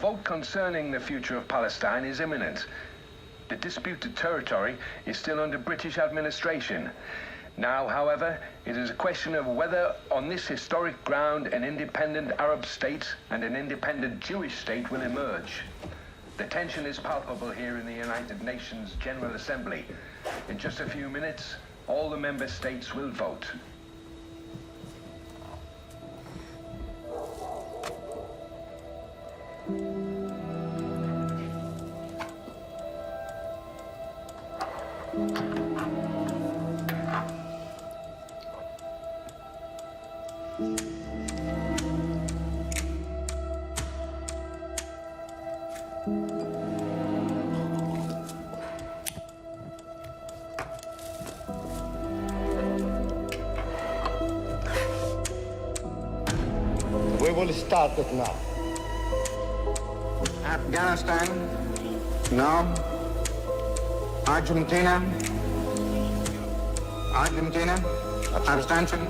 vote concerning the future of Palestine is imminent. The disputed territory is still under British administration. Now, however, it is a question of whether on this historic ground an independent Arab state and an independent Jewish state will emerge. The tension is palpable here in the United Nations General Assembly. In just a few minutes, all the member states will vote. We will start it now. Afghanistan, no. Argentina, abstention.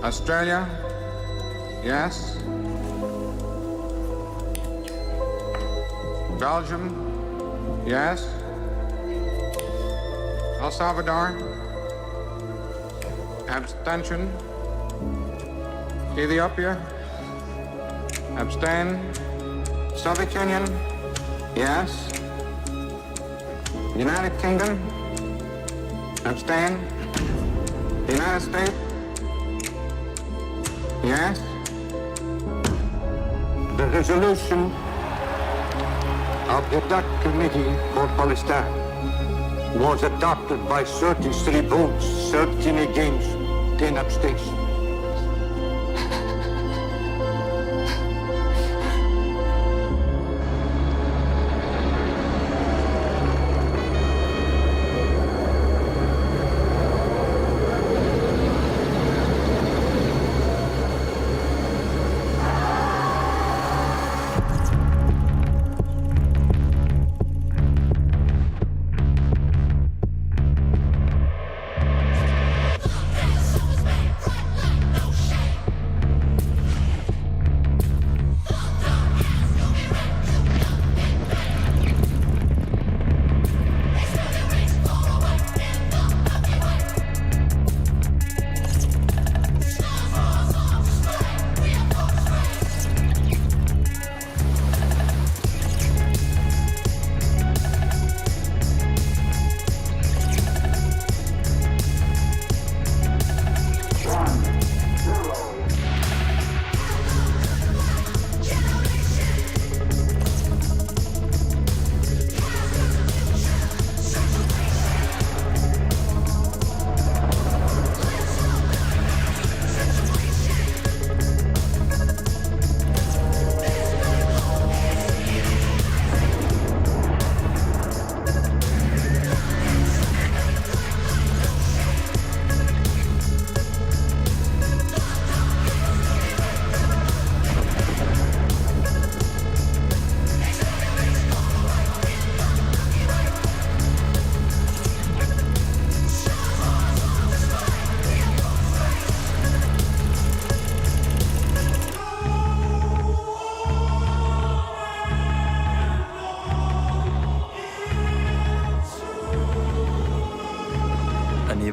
Australia, yes. Belgium, yes. El Salvador, abstention. Ethiopia, abstain. Soviet Union, yes. United Kingdom, abstain. The United States, yes. The resolution of the DAC Committee for Palestine was adopted by 33 votes, 13 against, 10 abstentions.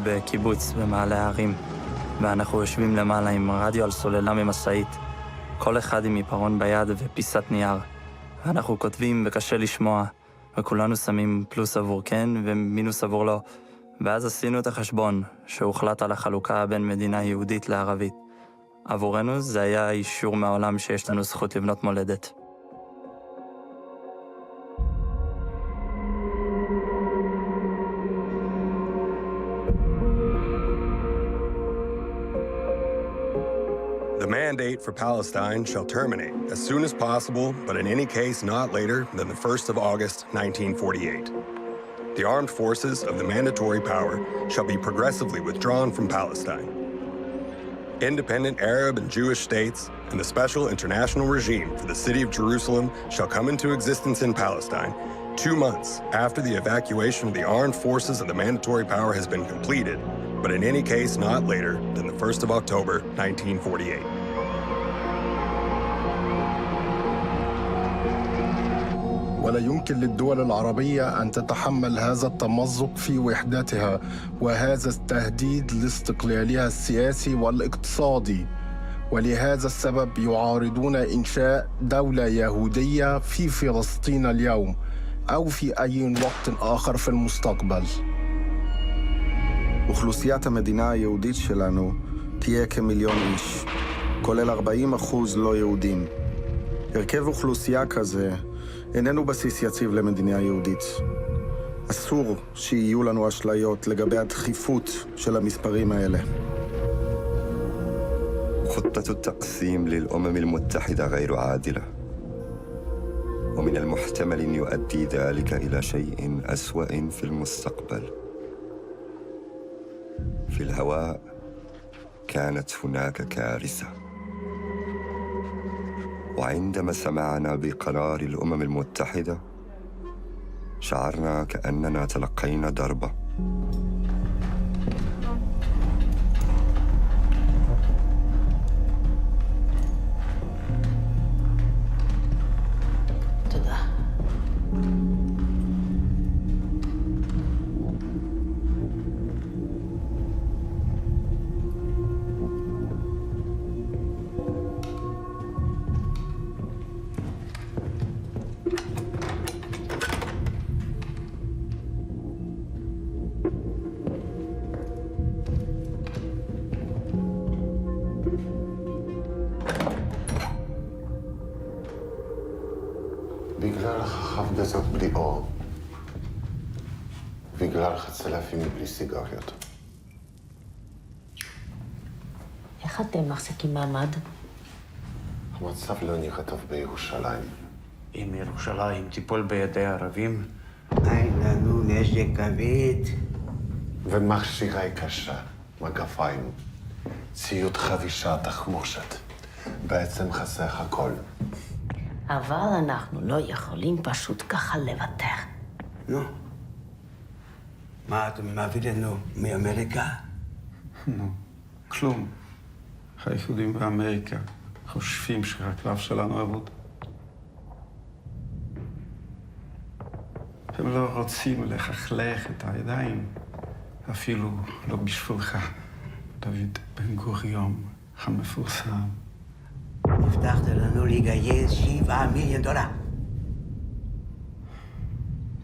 בקיבוץ במעלה הערים, ואנחנו יושבים למעלה עם רדיו על סוללה ממשאית, כל אחד עם עיפרון ביד ופיסת נייר, ואנחנו כותבים וקשה לשמוע, וכולנו שמים פלוס עבור כן ומינוס עבור לא, ואז עשינו את החשבון שהוחלט על החלוקה בין מדינה יהודית לערבית. עבורנו זה היה אישור מהעולם שיש לנו זכות לבנות מולדת. The mandate for Palestine shall terminate as soon as possible, but in any case not later than the 1st of August, 1948. The armed forces of the mandatory power shall be progressively withdrawn from Palestine. Independent Arab and Jewish states and the special international regime for the city of Jerusalem shall come into existence in Palestine 2 months after the evacuation of the armed forces of the mandatory power has been completed, but in any case not later than the 1st of October, 1948. ولا يمكن للدول العربية أن تتحمل هذا التمزق في وحدتها وهذا التهديد لاستقلالها السياسي والاقتصادي. ولهذا السبب يعارضون إنشاء دولة يهودية في فلسطين اليوم أو في أي وقت آخر في المستقبل. אוכלוסיית המדינה היהודית שלנו תהיה כמיליון איש, כולל 40% לא יהודים. הרכב אוכלוסייה כזה איננו בסיס יציב למדינה יהודית. אסור שיהיו לנו אשליות לגבי הדחיפות של המספרים האלה. خطة التقسيم للأمم المتحدة غير عادلة، ومن المحتمل أن يؤدي ذلك إلى شيء أسوأ في المستقبل. في الهواء كانت هناك كارثة، وعندما سمعنا بقرار الأمم المتحدة شعرنا كأننا تلقينا ضربة. בגלל החפדזות בלי אור, בגלל חצלפים בלי סיגריות. איך אתם מחזיקים מעמד? המצב לא נראה טוב בירושלים. אם ירושלים תיפול בידי הערבים, אין לנו נשק כבד. ומכשירי קשה, מגפיים, ציוד חבישה, תחמושת. בעצם חסר הכל. אבל אנחנו לא יכולים פשוט ככה לוותר. נו, מה אתם מביא לנו מאמריקה? נו, כלום. היהודים באמריקה חושבים שהקלף שלנו אבוד. הם לא רוצים לכלך את הידיים, אפילו לא בשבילך, דוד בן גוריון המפורסם. הבטחת לנו לגייס $7 מיליון.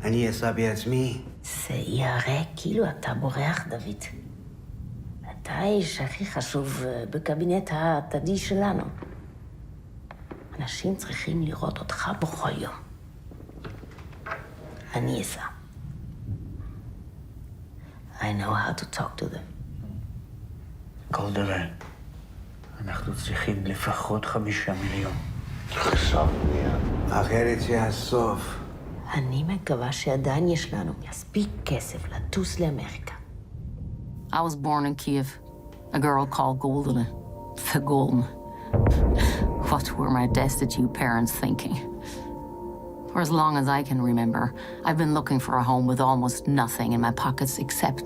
אני אעשה בעצמי. זה יראה כאילו אתה בורח, דוד. אתה האיש הכי חשוב בקבינט העתידי שלנו. אנשים צריכים לראות אותך בכל יום. אני אעשה. I know how to talk to them. גולדה מאיר, אנחנו צריכים לפחות 5 מיליון. חשבנו מיד. אחרת זה הסוף. אני מקווה שעדיין יש לנו מספיק כסף לטוס לאמריקה. I was born in Kiev, a girl called Golda. The Golden. What were my destitute parents thinking? For as long as I can remember, I've been looking for a home with almost nothing in my pockets except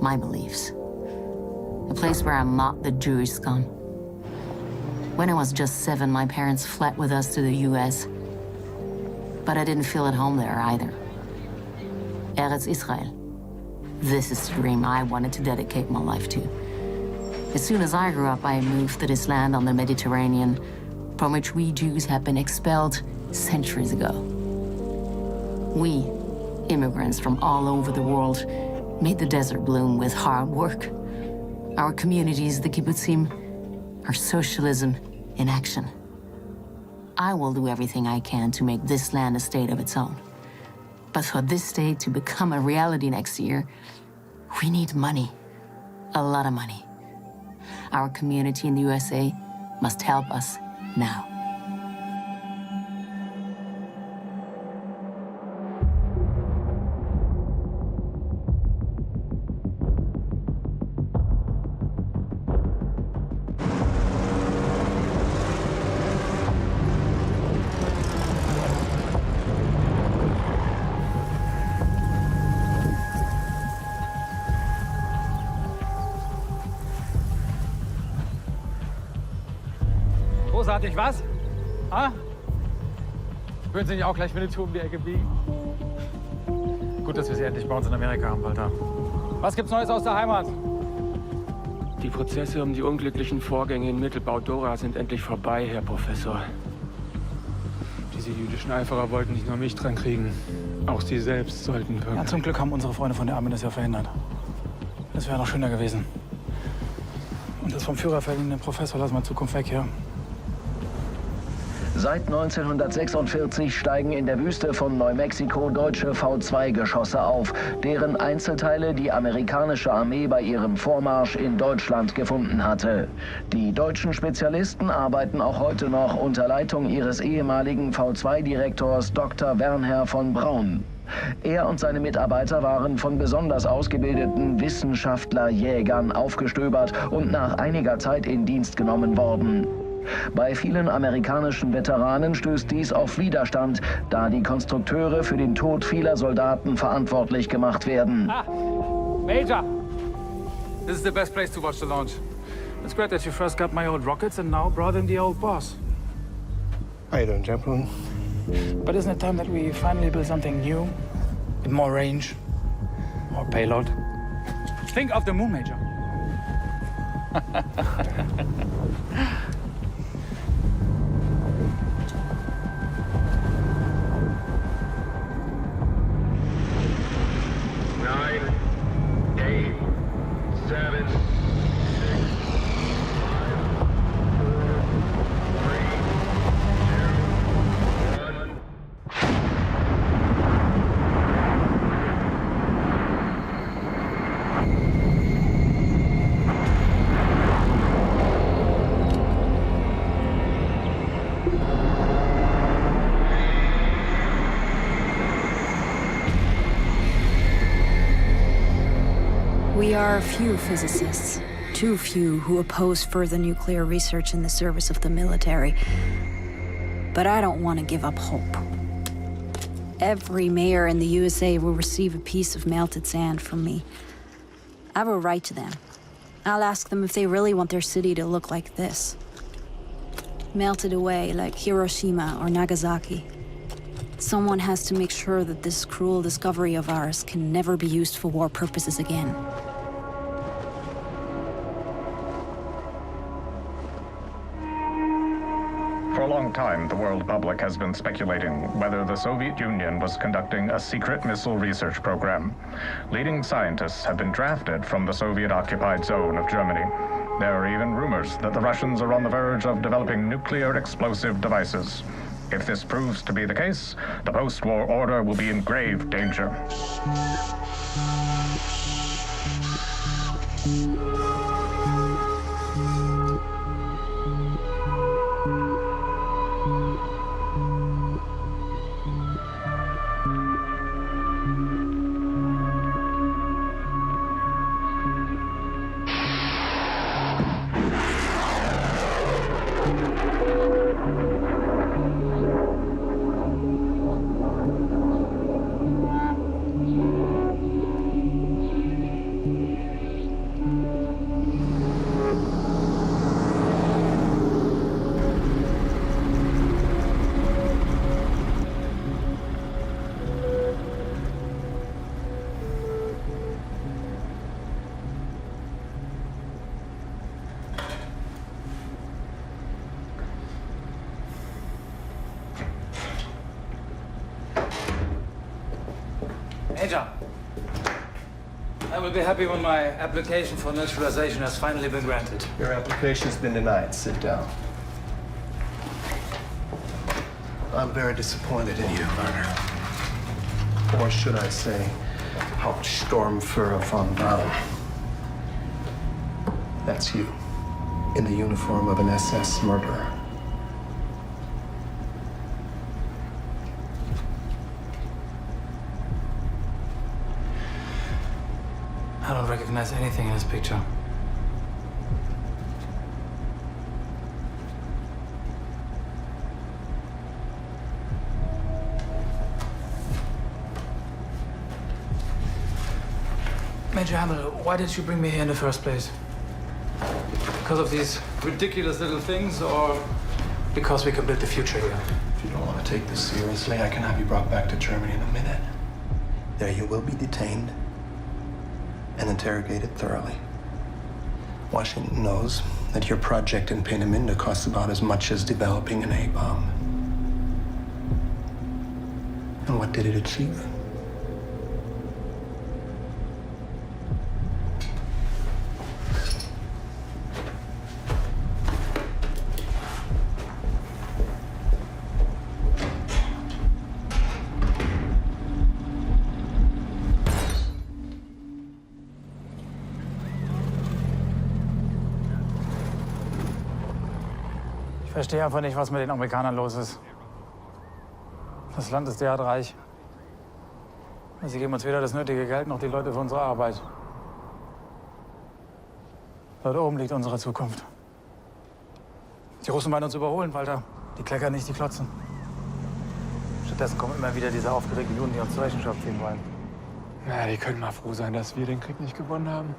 my beliefs. A place where I'm not the Jewish scum. When I was just 7, my parents fled with us to the US. But I didn't feel at home there either. Eretz Israel. This is the dream I wanted to dedicate my life to. As soon as I grew up, I moved to this land on the Mediterranean, from which we Jews had been expelled centuries ago. We, immigrants from all over the world, made the desert bloom with hard work. Our communities, the kibbutzim, are socialism in action. I will do everything I can to make this land a state of its own. But for this state to become a reality next year, we need money. A lot of money. Our community in the USA must help us now. Großartig, was? Ah? Würden Sie nicht auch gleich Winnetou um die Ecke biegen? Gut, dass wir Sie endlich bei uns in Amerika haben, Walter. Was gibt's Neues aus der Heimat? Die Prozesse um die unglücklichen Vorgänge in Mittelbau-Dora sind endlich vorbei, Herr Professor. Diese jüdischen Eiferer wollten nicht nur mich dran kriegen. Auch Sie selbst sollten wirken. Ja, zum Glück haben unsere Freunde von der Armee das ja verhindert. Das wäre noch schöner gewesen. Und das vom Führer verliehene Professor lassen wir in Zukunft weg hier. Seit 1946 steigen in der Wüste von Neumexiko deutsche V2-Geschosse auf, deren Einzelteile die amerikanische Armee bei ihrem Vormarsch in Deutschland gefunden hatte. Die deutschen Spezialisten arbeiten auch heute noch unter Leitung ihres ehemaligen V2-Direktors Dr. Wernher von Braun. Er und seine Mitarbeiter waren von besonders ausgebildeten Wissenschaftler-Jägern aufgestöbert und nach einiger Zeit in Dienst genommen worden. Bei vielen amerikanischen Veteranen stößt dies auf Widerstand, da die Konstrukteure für den Tod vieler Soldaten verantwortlich gemacht werden. Ah, Major! This is the best place to watch the launch. It's great that you first got my old rockets and now brought in the old boss. How you doing, gentlemen? But isn't it time that we finally build something new? With more range? More payload? Think of the moon, Major. We are few physicists, too few who oppose further nuclear research in the service of the military. But I don't want to give up hope. Every mayor in the USA will receive a piece of melted sand from me. I will write to them. I'll ask them if they really want their city to look like this. Melted away like Hiroshima or Nagasaki. Someone has to make sure that this cruel discovery of ours can never be used for war purposes again. For a long time, the world public has been speculating whether the Soviet Union was conducting a secret missile research program. Leading scientists have been drafted from the Soviet-occupied zone of Germany. There are even rumors that the Russians are on the verge of developing nuclear explosive devices. If this proves to be the case, the post-war order will be in grave danger. Major, I will be happy when my application for naturalization has finally been granted. Your application's been denied. Sit down. I'm very disappointed in you, Werner. Or should I say, Hauptsturmführer von Braun. That's you, in the uniform of an SS murderer. I don't recognize anything in this picture. Major Hamill, why did you bring me here in the first place? Because of these ridiculous little things, or because we can build the future here? If you don't want to to take this seriously, I can have you brought back to Germany in a minute. There you will be detained and interrogated thoroughly. Washington knows that your project in Peenemünde costs about as much as developing an A-bomb. And what did it achieve? Ich verstehe einfach nicht, was mit den Amerikanern los ist. Das Land ist derart reich. Sie geben uns weder das nötige Geld noch die Leute für unsere Arbeit. Dort oben liegt unsere Zukunft. Die Russen wollen uns überholen, Walter. Die kleckern nicht, die klotzen. Stattdessen kommen immer wieder diese aufgeregten Juden, die uns zur Rechenschaft ziehen wollen. Ja, die können mal froh sein, dass wir den Krieg nicht gewonnen haben.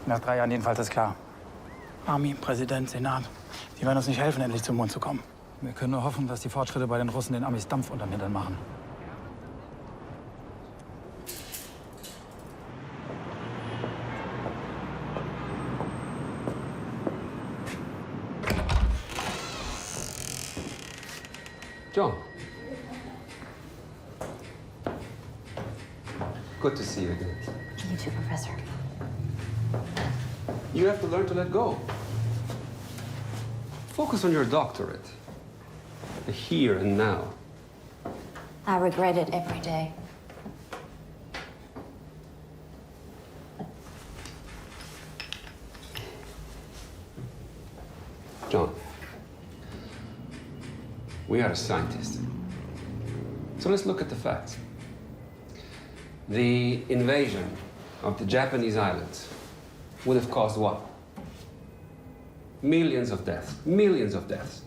Nach 3 Jahren jedenfalls ist klar. Army, Präsident, Senat. Die werden uns nicht helfen, endlich zum Mond zu kommen. Wir können nur hoffen, dass die Fortschritte bei den Russen den Amis Dampf unter den Hintern machen. John. Good to see you again. You too, Professor. You have to learn to let go. Focus on your doctorate. The here and now. I regret it every day. John, we are scientists. So let's look at the facts. The invasion of the Japanese islands would have caused what? Millions of deaths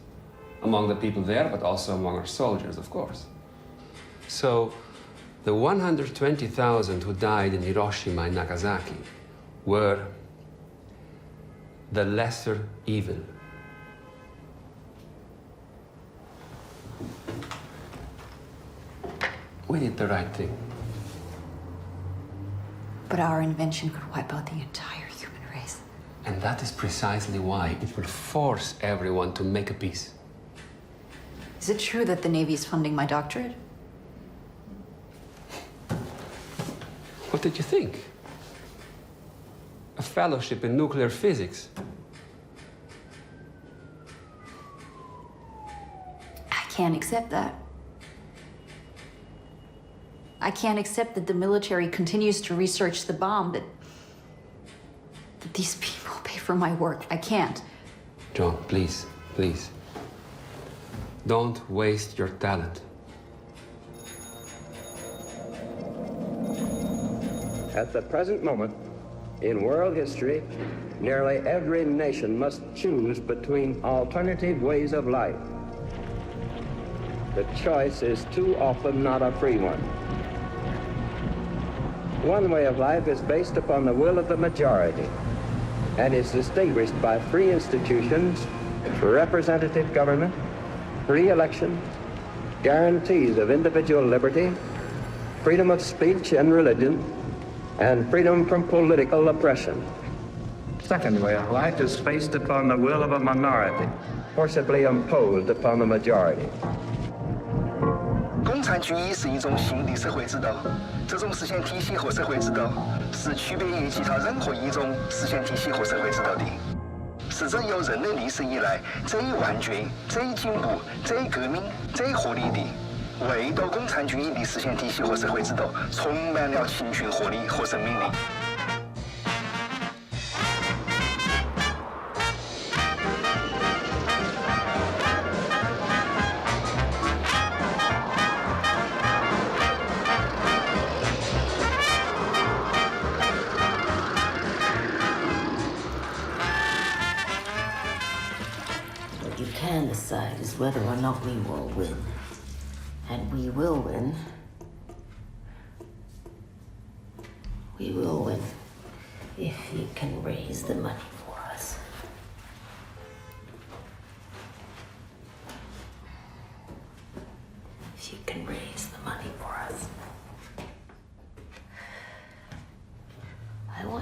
among the people there, but also among our soldiers, of course. So the 120,000 who died in Hiroshima and Nagasaki were the lesser evil. We did the right thing. But our invention could wipe out the entire human race. And that is precisely why it will force everyone to make a peace. Is it true that the Navy is funding my doctorate? What did you think? A fellowship in nuclear physics. I can't accept that. I can't accept that the military continues to research the bomb, that these people pay for my work. I can't. John, please, please. Don't waste your talent. At the present moment, in world history, nearly every nation must choose between alternative ways of life. The choice is too often not a free one. One way of life is based upon the will of the majority and is distinguished by free institutions, representative government, free election, guarantees of individual liberty, freedom of speech and religion, and freedom from political oppression. Second way of life is based upon the will of a minority, forcibly imposed upon the majority. 共产主义是一种新的社会制度，这种思想体系和社会制度是区别于其他任何一种思想体系和社会制度的，是自有人类历史以来最完全、最进步、最革命、最合理的。唯独共产主义的思想体系和社会制度充满了青春活力和生命力。What you can decide is whether or not we will win. And we will win. We will win if you can raise the money for us.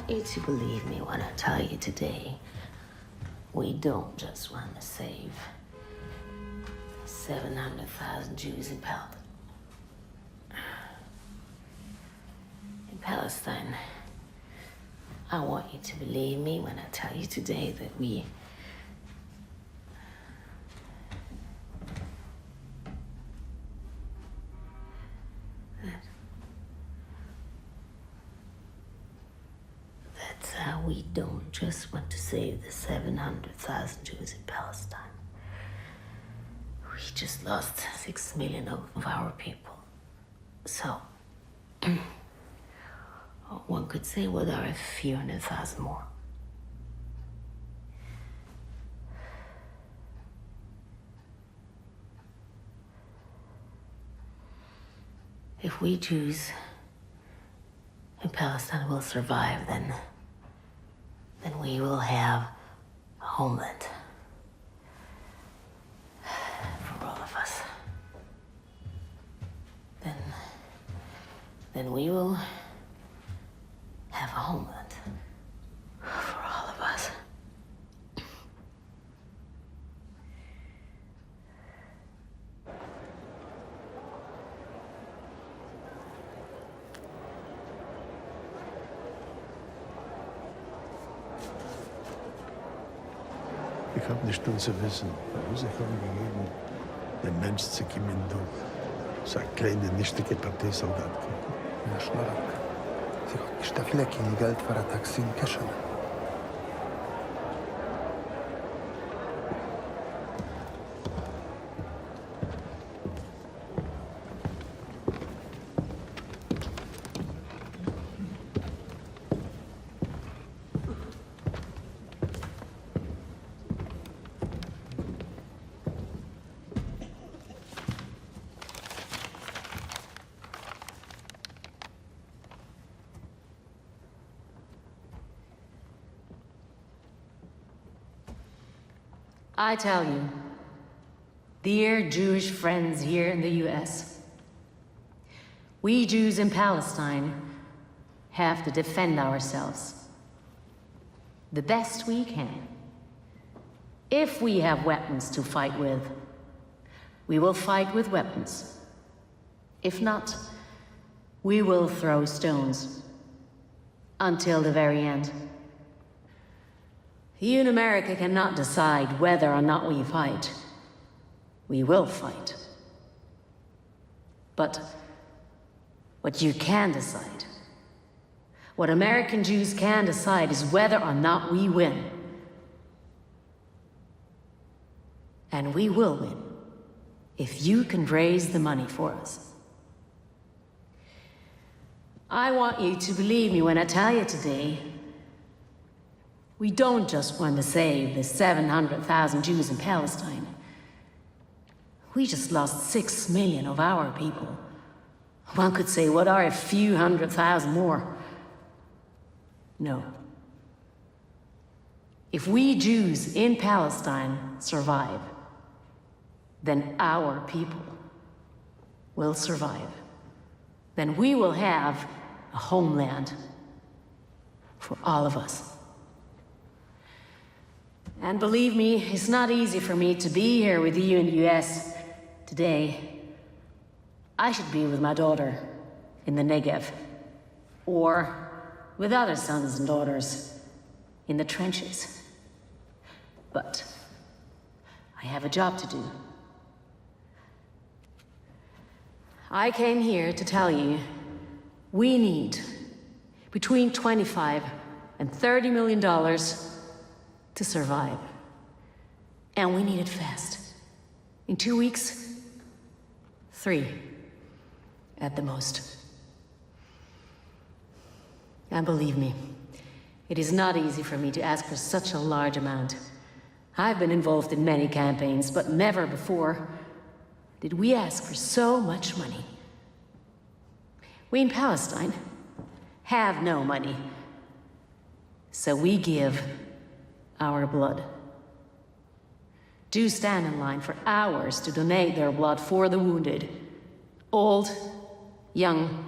want you to believe me when I tell you today, we don't just want to save 700,000 Jews in Palestine. I want you to believe me when I tell you today that we don't just want to save the 700,000 Jews in Palestine. We just lost 6 million of our people. So, one could say, what are a few 100,000 more? If we Jews in Palestine will survive, then we will have a homeland for all of us. Then we will have a homeland for all of us. Ich habe nicht nur zu wissen, warum sich gegeben, den Mensch zu kommen, so eine kleine, nichtige Parteisoldat. Ja, Schlark. Sie hat nicht der Fleck in Geld für ein Taxi in Keschel. I tell you, dear Jewish friends here in the US, we Jews in Palestine have to defend ourselves the best we can. If we have weapons to fight with, we will fight with weapons. If not, we will throw stones until the very end. You in America cannot decide whether or not we fight. We will fight. But what you can decide, what American Jews can decide, is whether or not we win. And we will win, if you can raise the money for us. I want you to believe me when I tell you today, we don't just want to save the 700,000 Jews in Palestine. We just lost 6 million of our people. One could say, what are a few 100,000 more? No. If we Jews in Palestine survive, then our people will survive. Then we will have a homeland for all of us. And believe me, it's not easy for me to be here with you in the US today. I should be with my daughter in the Negev, or with other sons and daughters in the trenches. But I have a job to do. I came here to tell you, we need between $25 and $30 million to survive. And we need it fast. In 2 weeks, 3 at the most. And believe me, it is not easy for me to ask for such a large amount. I've been involved in many campaigns, but never before did we ask for so much money. We in Palestine have no money, so we give our blood. Jews stand in line for hours to donate their blood for the wounded. Old, young,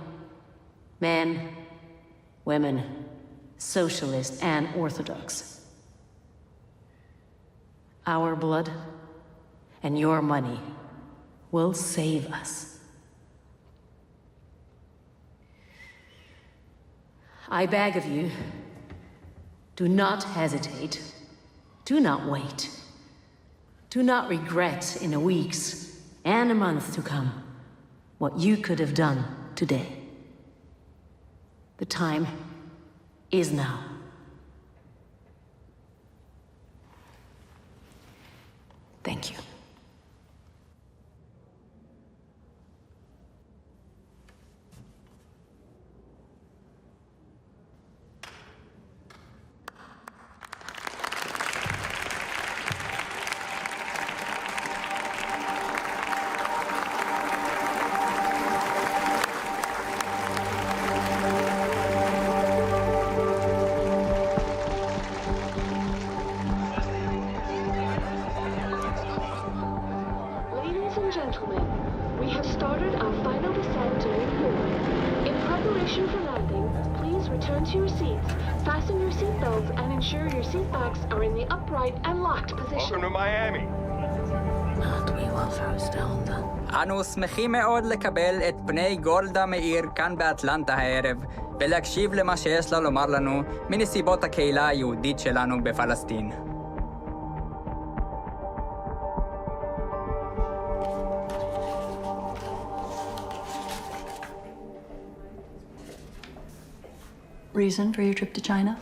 men, women, socialist, and orthodox. Our blood and your money will save us. I beg of you, do not hesitate. Do not wait. Do not regret in the weeks and the months to come what you could have done today. The time is now. Thank you. אנו שמחים מאוד לקבל את בני גולדה מאיר כאן באטלנטה הערב, ולהקשיב למה שיש לה לומר לנו מנסיבות הקהילה היהודית שלנו בפלסטין. Reason for your trip to China?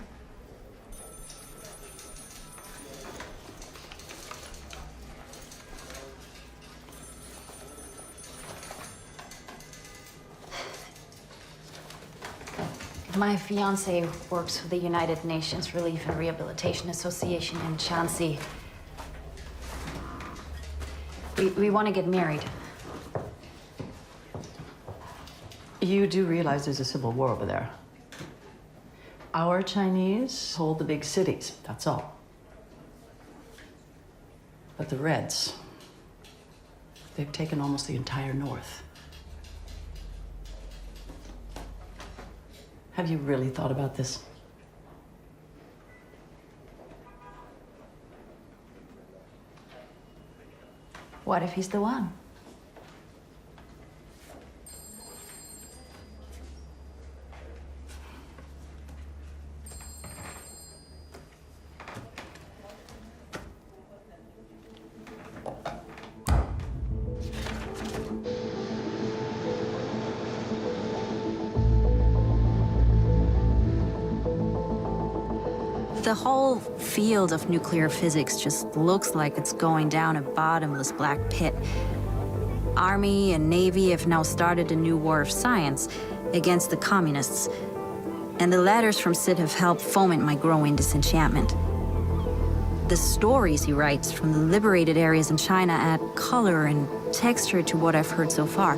My fiancé works for the United Nations Relief and Rehabilitation Association in Shanxi. We want to get married. You do realize there's a civil war over there. Our Chinese hold the big cities, that's all. But the Reds, they've taken almost the entire north. Have you really thought about this? What if he's the one? The whole field of nuclear physics just looks like it's going down a bottomless black pit. Army and Navy have now started a new war of science against the communists, and the letters from Sid have helped foment my growing disenchantment. The stories he writes from the liberated areas in China add color and texture to what I've heard so far.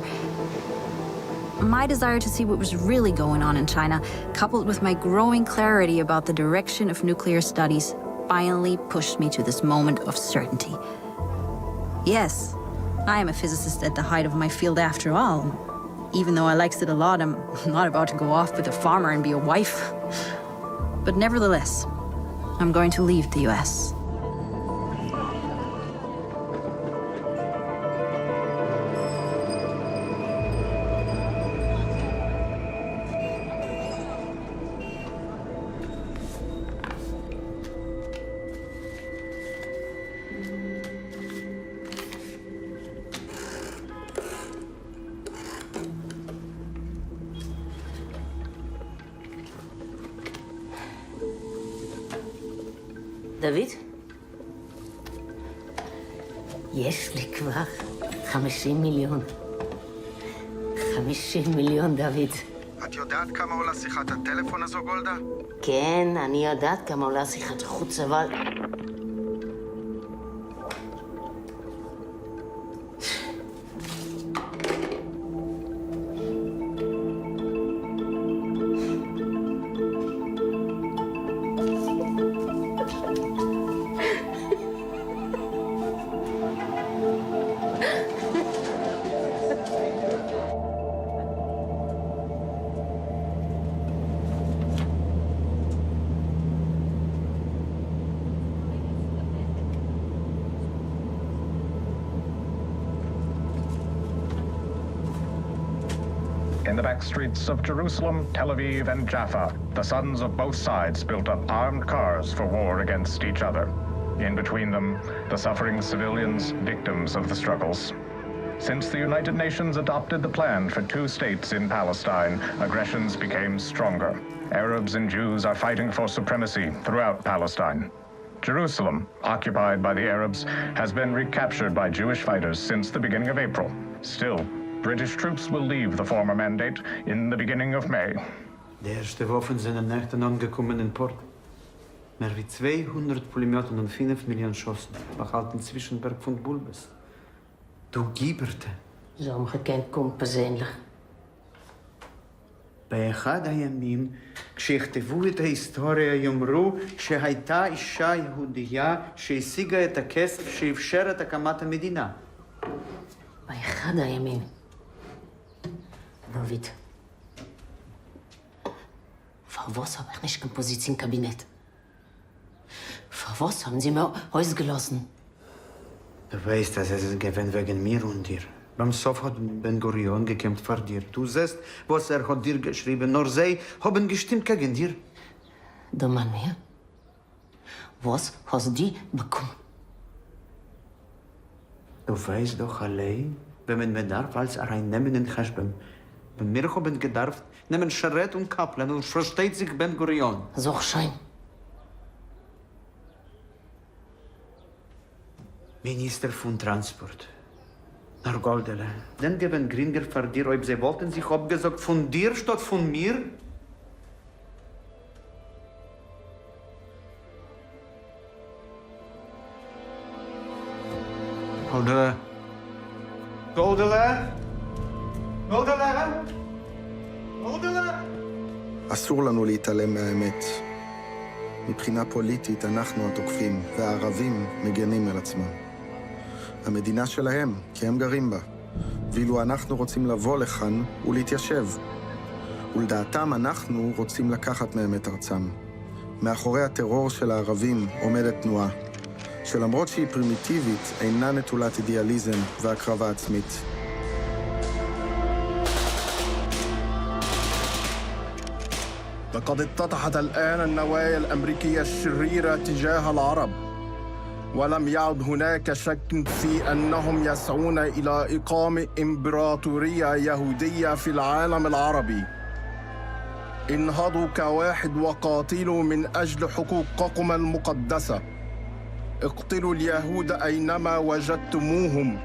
My desire to see what was really going on in China, coupled with my growing clarity about the direction of nuclear studies, finally pushed me to this moment of certainty. Yes, I am a physicist at the height of my field after all. Even though I like Sid a lot, I'm not about to go off with a farmer and be a wife. But nevertheless, I'm going to leave the US. דוד? יש לי כבר 50 מיליון. 50 מיליון, דוד. את יודעת כמה עולה שיחת הטלפון הזו, גולדה? כן, אני יודעת כמה עולה שיחת חוץ, אבל... In the back streets of Jerusalem, Tel Aviv, and Jaffa, the sons of both sides built up armed cars for war against each other. In between them, the suffering civilians, victims of the struggles. Since the United Nations adopted the plan for 2 states in Palestine, aggressions became stronger. Arabs and Jews are fighting for supremacy throughout Palestine. Jerusalem, occupied by the Arabs, has been recaptured by Jewish fighters since the beginning of April. Still, British troops will leave the former mandate in the beginning of May. Die ersten Waffen sind in Nächten angekommen in Port. Mehr wie 200 Polymeter und 5 Millionen Schossen behalten Zwischenberg von Bulbes. Du Gieberte. Zo'n gekend komt persoonlijk. באחד הימים, כשכתבו את ההיסטוריה, יאמרו שהייתה אישה יהודייה שהשיגה את הכסף שאפשר את הקמת המדינה. באחד הימים. David. Für was habe ich nicht keine Position im Kabinett? Für was haben Sie mir ausgelassen? Du weißt, dass es gewinnt wegen mir und dir. Beim Sof hat Ben-Gurion gekämpft vor dir. Du siehst, was hat dir geschrieben. Nur sie haben gestimmt gegen dir. Du Mann mir? Was hast du bekommen? Du weißt doch allein, wenn man mir darf als reinnehmen in Cheshbem. Wenn wir haben gedarf, nehmen Scheret und Kaplan und versteht sich Ben-Gurion. So schein. Minister von Transport. Nach Goldele. Dann geben Gringer vor dir, ob sie wollten sich abgesagt von dir statt von mir? Goldele. Goldele. Goldele. Goldele. אסור לנו להתעלם מהאמת. מבחינה פוליטית אנחנו התוקפים, והערבים מגנים על עצמם. המדינה שלהם, כי הם גרים בה. ואילו אנחנו רוצים לבוא לכאן ולהתיישב. ולדעתם אנחנו רוצים לקחת מהם את ארצם. מאחורי הטרור של הערבים עומדת תנועה, שלמרות שהיא פרימיטיבית, אינה נטולת אידיאליזם והקרבה עצמית. لقد اتضحت الآن النوايا الأمريكية الشريرة تجاه العرب، ولم يعد هناك شك في أنهم يسعون إلى إقامة إمبراطورية يهودية في العالم العربي. انهضوا كواحد وقاتلوا من أجل حقوقكم المقدسة. اقتلوا اليهود أينما وجدتموهم،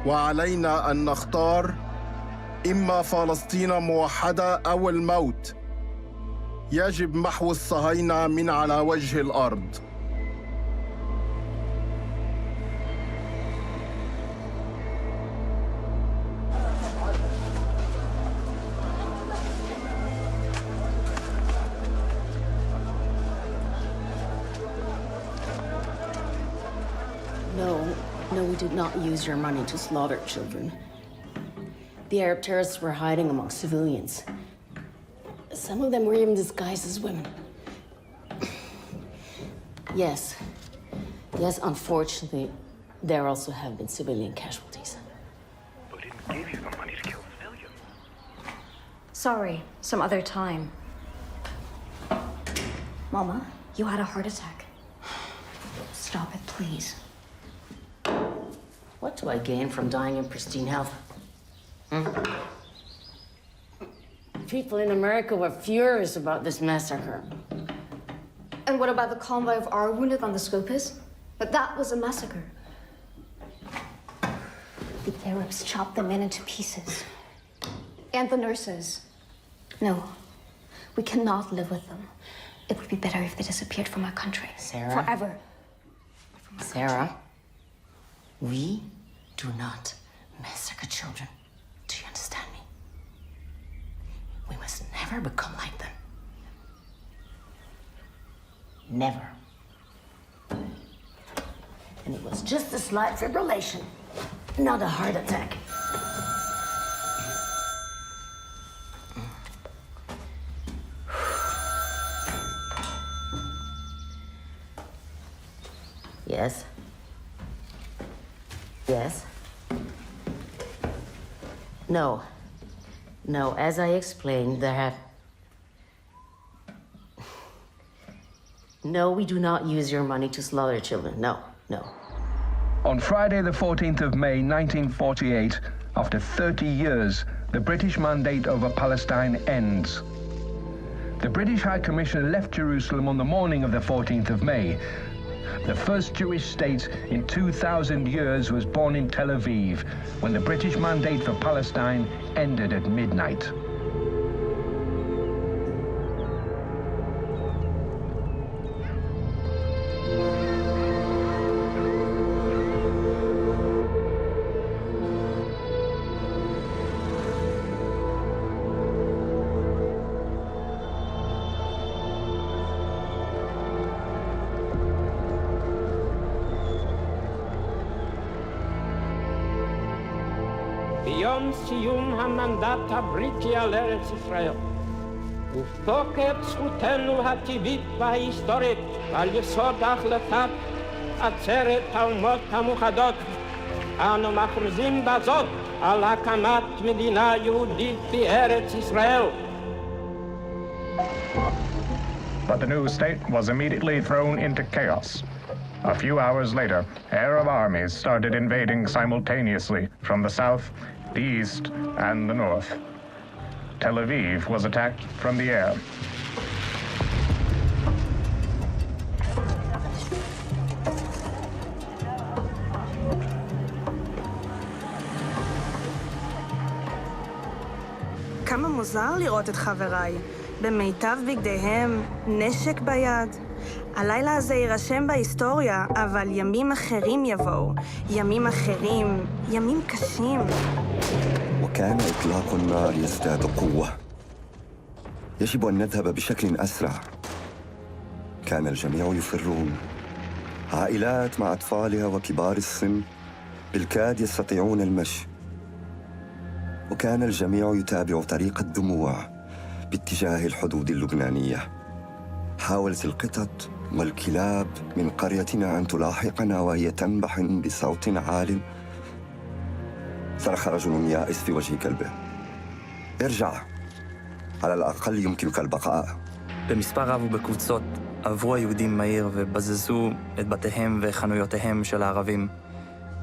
وعلينا أن نختار إما فلسطين موحدة أو الموت. يجب محو الصهاينة من على وجه الأرض. No, we did not use your money to slaughter children. The Arab terrorists were hiding among civilians. Some of them were even disguised as women. Yes, unfortunately, there also have been civilian casualties. We didn't give you the money to kill civilians. Sorry, some other time. Mama, you had a heart attack. Stop it, please. What do I gain from dying in pristine health? People in America were furious about this massacre. And what about the convoy of our wounded on the Scopus? But that was a massacre. The Arabs chopped the men into pieces. And the nurses. No, we cannot live with them. It would be better if they disappeared from our country. Sarah? Forever. Sarah, we do not massacre children. Do you understand me? We must never become like them. Never. And it was just a slight fibrillation, not a heart attack. Yes. Yes. No. No, as I explained, No, we do not use your money to slaughter children. No, no. On Friday, the 14th of May, 1948, after 30 years, the British mandate over Palestine ends. The British High Commissioner left Jerusalem on the morning of the 14th of May. The first Jewish state in 2,000 years was born in Tel Aviv, when the British mandate for Palestine ended at midnight. ביום סיום המנדט הבריטי על ארץ ישראל, ובתוקף זכותנו הטבעית וההיסטורית על יסוד החלטת עצרת האומות המאוחדות, אנו מכריזים בזאת על הקמת מדינה יהודית בארץ ישראל. But the new state was immediately thrown into chaos. A few hours later, Arab armies started invading simultaneously from the south, the east, and the north. Tel Aviv was attacked from the air. כמה מוזר לראות את חבריי, במיטב בגדיהם, נשק ביד. הלילה הזה יירשם בהיסטוריה, אבל ימים אחרים יבואו. ימים אחרים, ימים קשים. وكان إطلاق النار يزداد قوة. يجب أن نذهب بشكل أسرع. كان الجميع يفرون. عائلات مع أطفالها وكبار السن بالكاد يستطيعون المشي. وكان الجميع يتابع طريق الدموع باتجاه الحدود اللبنانية. حاولت القطط والكلاب من قريتنا أن تلاحقنا وهي تنبح بصوت عال. صرخ رجل يائس في وجه كلبه: ارجع، على الأقل يمكنك البقاء. במספר רב ובקבוצות עברו היהודים מהעיר ובזזו את בתיהם וחנויותיהם של הערבים.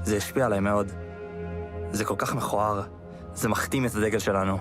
זה השפיע עליי מאוד. זה כל כך מכוער. זה מכתים את הדגל שלנו.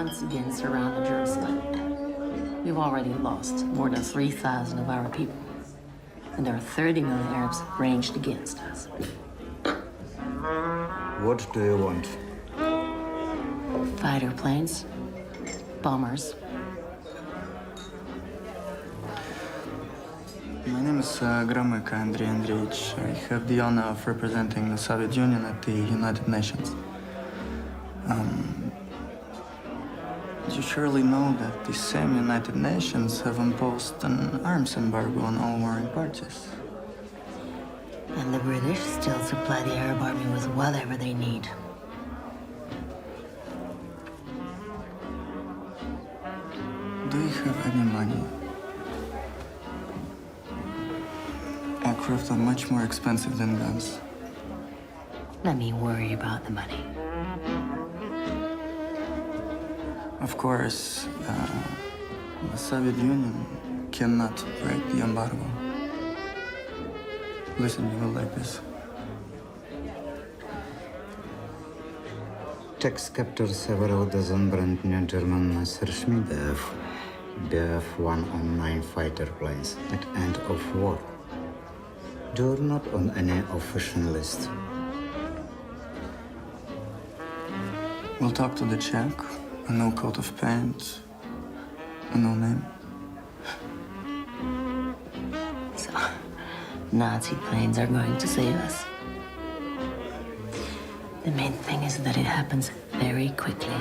Once again surrounded Jerusalem. We've already lost more than 3,000 of our people, and there are 30 million Arabs ranged against us. What do you want? Fighter planes, bombers. My name is Gromyko Andrei Andreevich. I have the honor of representing the Soviet Union at the United Nations. You surely know that the same United Nations have imposed an arms embargo on all warring parties. And the British still supply the Arab army with whatever they need. Do you have any money? Aircraft are much more expensive than guns. Let me worry about the money. Of course, the Soviet Union cannot break the embargo. Listen, you will like this. Tax captures several dozen brand new German Messerschmitt Bf-109 fighter planes at end of war. They're not on any official list. We'll talk to the Czech. A no coat of paint, a no name. So, Nazi planes are going to save us. The main thing is that it happens very quickly.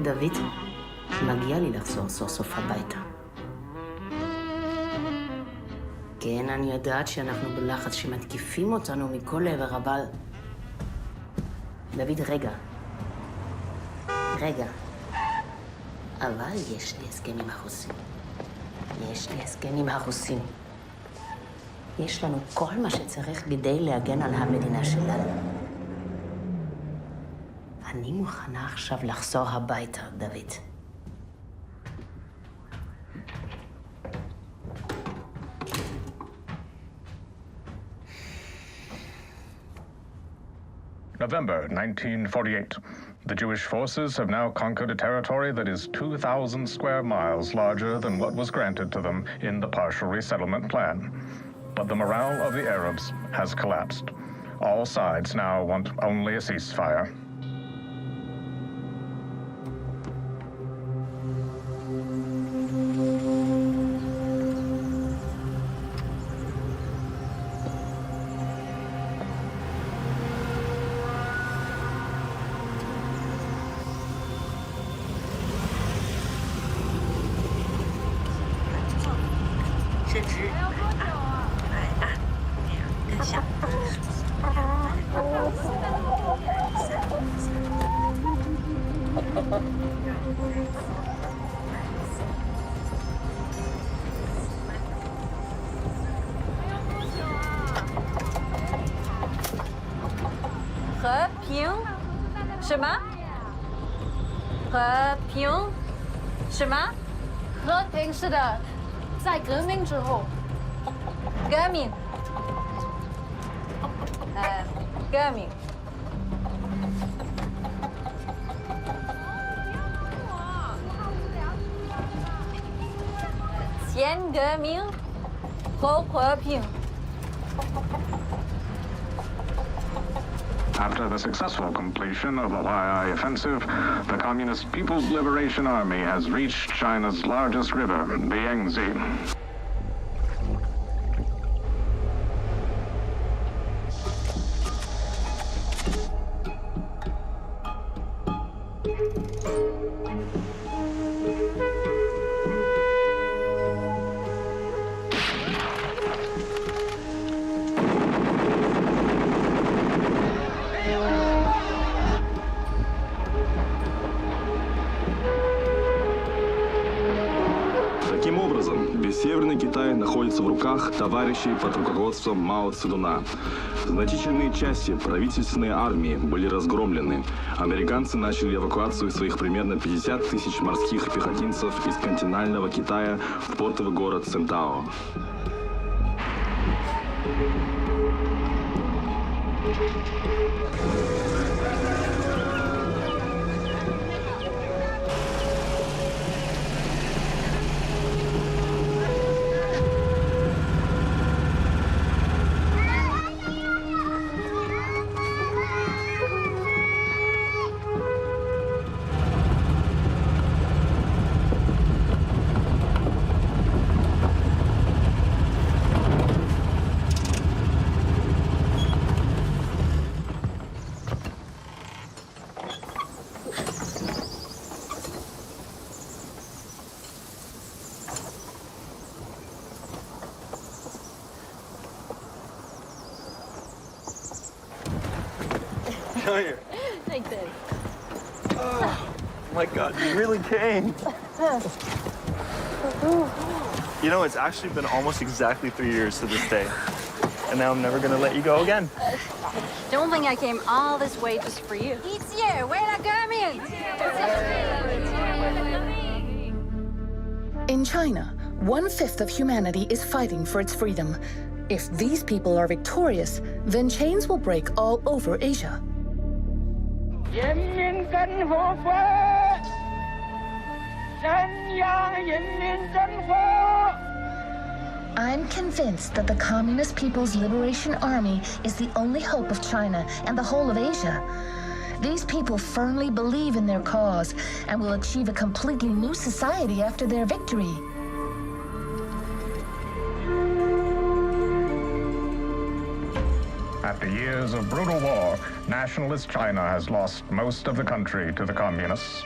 דוד, מגיע לי לחזור סוף סוף הביתה. כן, אני יודעת שאנחנו בלחץ שמתקיפים אותנו מכל עבר, אבל... דוד, רגע. אבל יש לי הסכם עם הרוסים. יש לנו כל מה שצריך כדי להגן על המדינה שלנו. אני מוכנה עכשיו לחזור הביתה, דוד. November 1948. The Jewish forces have now conquered a territory that is 2,000 square miles larger than what was granted to them in the partial resettlement plan. But the morale of the Arabs has collapsed. All sides now want only a ceasefire.和平是的，在革命之后，革命，前革命，后和平。After the successful completion of the Huaihai offensive, the Communist People's Liberation Army has reached China's largest river, the Yangtze. Северный Китай находится в руках товарищей под руководством Мао Цзэдуна. Значительные части правительственной армии были разгромлены. Американцы начали эвакуацию своих примерно 50 тысяч морских пехотинцев из континентального Китая в портовый город Циндао. Come here. Thanks, Eddie. Oh my God, you really came. You know, it's actually been almost exactly 3 years to this day. And now I'm never gonna let you go again. Don't think I came all this way just for you. It's here. Where are coming? In China, 1/5 of humanity is fighting for its freedom. If these people are victorious, then chains will break all over Asia. I'm convinced that the Communist People's Liberation Army is the only hope of China and the whole of Asia. These people firmly believe in their cause and will achieve a completely new society after their victory. After years of brutal war, nationalist China has lost most of the country to the communists.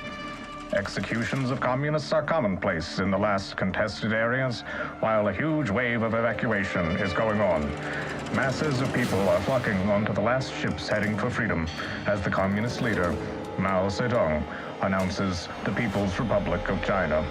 Executions of communists are commonplace in the last contested areas, while a huge wave of evacuation is going on. Masses of people are flocking onto the last ships heading for freedom as the communist leader, Mao Zedong, announces the People's Republic of China.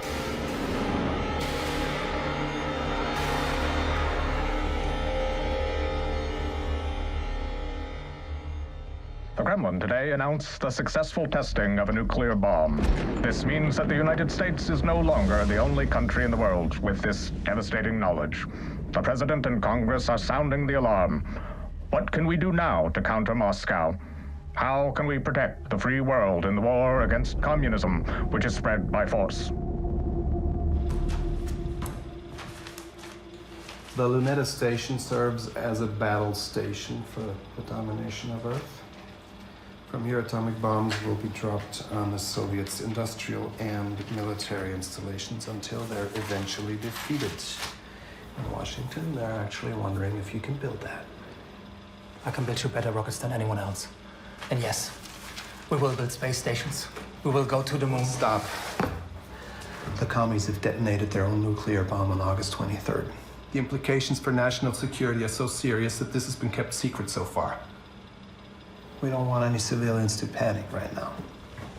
The Kremlin today announced the successful testing of a nuclear bomb. This means that the United States is no longer the only country in the world with this devastating knowledge. The President and Congress are sounding the alarm. What can we do now to counter Moscow? How can we protect the free world in the war against communism, which is spread by force? The Luneta station serves as a battle station for the domination of Earth. From here, atomic bombs will be dropped on the Soviets' industrial and military installations until they're eventually defeated. In Washington, they're actually wondering if you can build that. I can build you better rockets than anyone else. And yes, we will build space stations. We will go to the moon. Stop. The commies have detonated their own nuclear bomb on August 23rd. The implications for national security are so serious that this has been kept secret so far. We don't want any civilians to panic right now.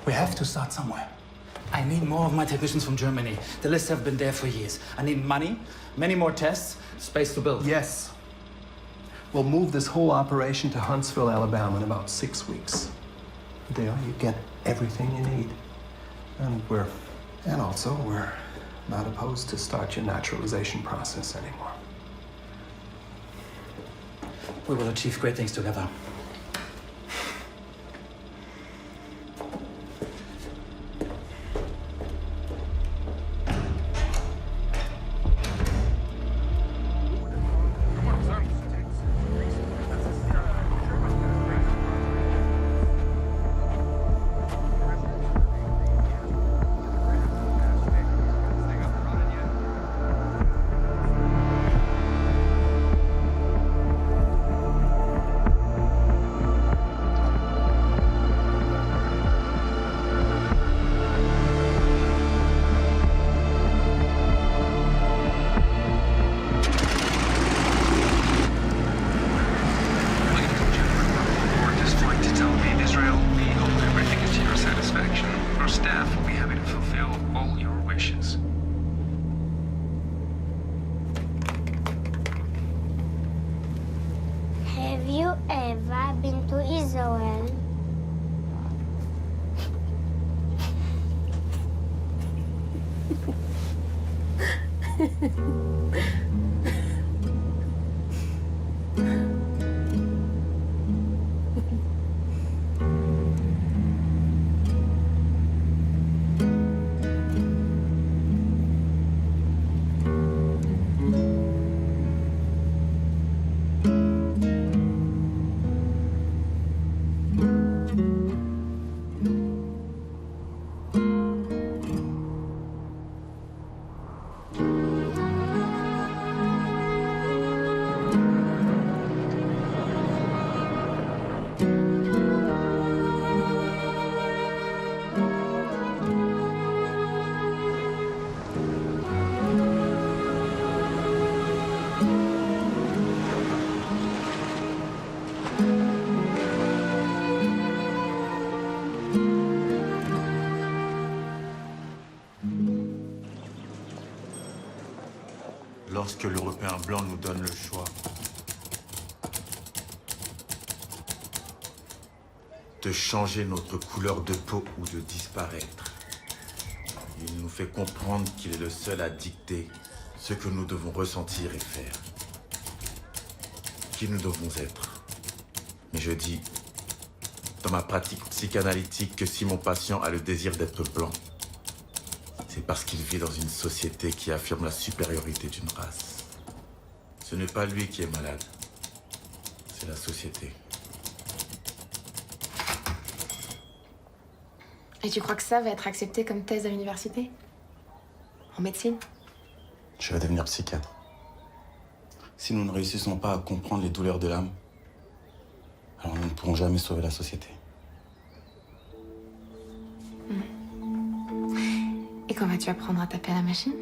We have to start somewhere. I need more of my technicians from Germany. The lists have been there for years. I need money, many more tests, space to build. Yes. We'll move this whole operation to Huntsville, Alabama in about 6 weeks. There you get everything you need. And also we're not opposed to start your naturalization process anymore. We will achieve great things together. Have you ever been to Israel? Lorsque l'Européen blanc nous donne le choix de changer notre couleur de peau ou de disparaître, il nous fait comprendre qu'il est le seul à dicter ce que nous devons ressentir et faire. qui nous devons être. Mais je dis, dans ma pratique psychanalytique, que si mon patient a le désir d'être blanc, c'est parce qu'il vit dans une société qui affirme la supériorité d'une race. Ce n'est pas lui qui est malade, c'est la société. Et tu crois que ça va être accepté comme thèse à l'université? En médecine? Je vais devenir psychiatre. Si nous ne réussissons pas à comprendre les douleurs de l'âme, alors nous ne pourrons jamais sauver la société. Et quand vas-tu apprendre à taper à la machine?